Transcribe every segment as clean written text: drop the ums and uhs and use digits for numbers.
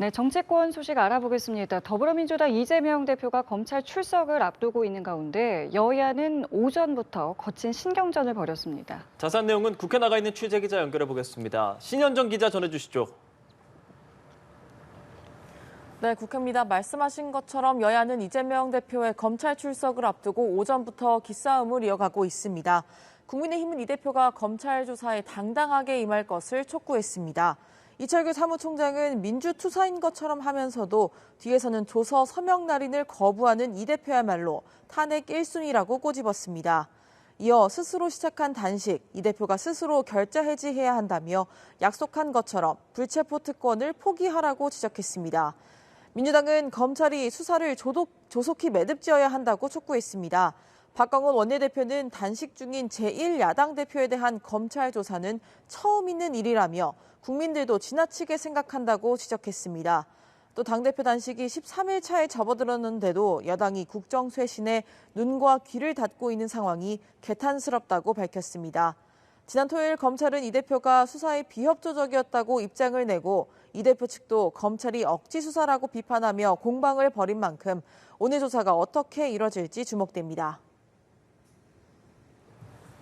네, 정치권 소식 알아보겠습니다. 더불어민주당 이재명 대표가 검찰 출석을 앞두고 있는 가운데 여야는 오전부터 거친 신경전을 벌였습니다. 자세한 내용은 국회 나가 있는 취재기자 연결해 보겠습니다. 신현정 기자 전해주시죠. 네, 국회입니다. 말씀하신 것처럼 여야는 이재명 대표의 검찰 출석을 앞두고 오전부터 기싸움을 이어가고 있습니다. 국민의힘은 이 대표가 검찰 조사에 당당하게 임할 것을 촉구했습니다. 이철규 사무총장은 민주투사인 것처럼 하면서도 뒤에서는 조서 서명 날인을 거부하는 이 대표야말로 탄핵 1순위라고 꼬집었습니다. 이어 스스로 시작한 단식, 이 대표가 스스로 결자 해지해야 한다며 약속한 것처럼 불체포 특권을 포기하라고 지적했습니다. 민주당은 검찰이 수사를 조속히 매듭지어야 한다고 촉구했습니다. 박광원 원내대표는 단식 중인 제1야당 대표에 대한 검찰 조사는 처음 있는 일이라며 국민들도 지나치게 생각한다고 지적했습니다. 또 당대표 단식이 13일 차에 접어들었는데도 여당이 국정 쇄신에 눈과 귀를 닫고 있는 상황이 개탄스럽다고 밝혔습니다. 지난 토요일 검찰은 이 대표가 수사에 비협조적이었다고 입장을 내고 이 대표 측도 검찰이 억지 수사라고 비판하며 공방을 벌인 만큼 오늘 조사가 어떻게 이뤄질지 주목됩니다.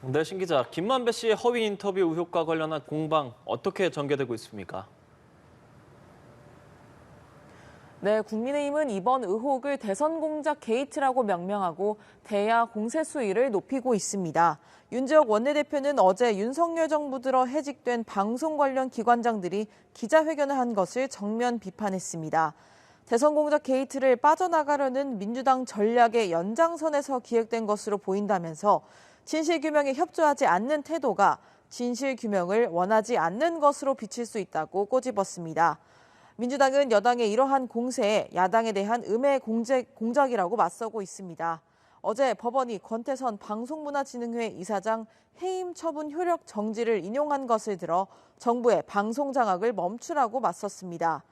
네, 신 기자, 김만배 씨의 허위 인터뷰 의혹과 관련한 공방 어떻게 전개되고 있습니까? 네, 국민의힘은 이번 의혹을 대선 공작 게이트라고 명명하고 대야 공세 수위를 높이고 있습니다. 윤지혁 원내대표는 어제 윤석열 정부 들어 해직된 방송 관련 기관장들이 기자회견을 한 것을 정면 비판했습니다. 대선 공작 게이트를 빠져나가려는 민주당 전략의 연장선에서 기획된 것으로 보인다면서 진실규명에 협조하지 않는 태도가 진실규명을 원하지 않는 것으로 비칠 수 있다고 꼬집었습니다. 민주당은 여당의 이러한 공세에 야당에 대한 음해 공작이라고 맞서고 있습니다. 어제 법원이 권태선 방송문화진흥회 이사장 해임 처분 효력 정지를 인용한 것을 들어 정부의 방송 장악을 멈추라고 맞섰습니다.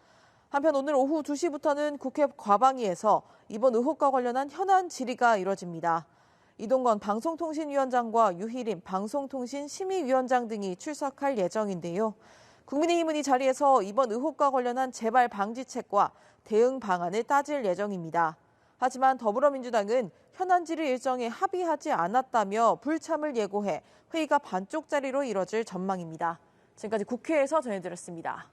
한편 오늘 오후 2시부터는 국회 과방위에서 이번 의혹과 관련한 현안 질의가 이뤄집니다. 이동건 방송통신위원장과 유희림 방송통신심의위원장 등이 출석할 예정인데요. 국민의힘은 이 자리에서 이번 의혹과 관련한 재발 방지책과 대응 방안을 따질 예정입니다. 하지만 더불어민주당은 현안 질의 일정에 합의하지 않았다며 불참을 예고해 회의가 반쪽짜리로 이뤄질 전망입니다. 지금까지 국회에서 전해드렸습니다.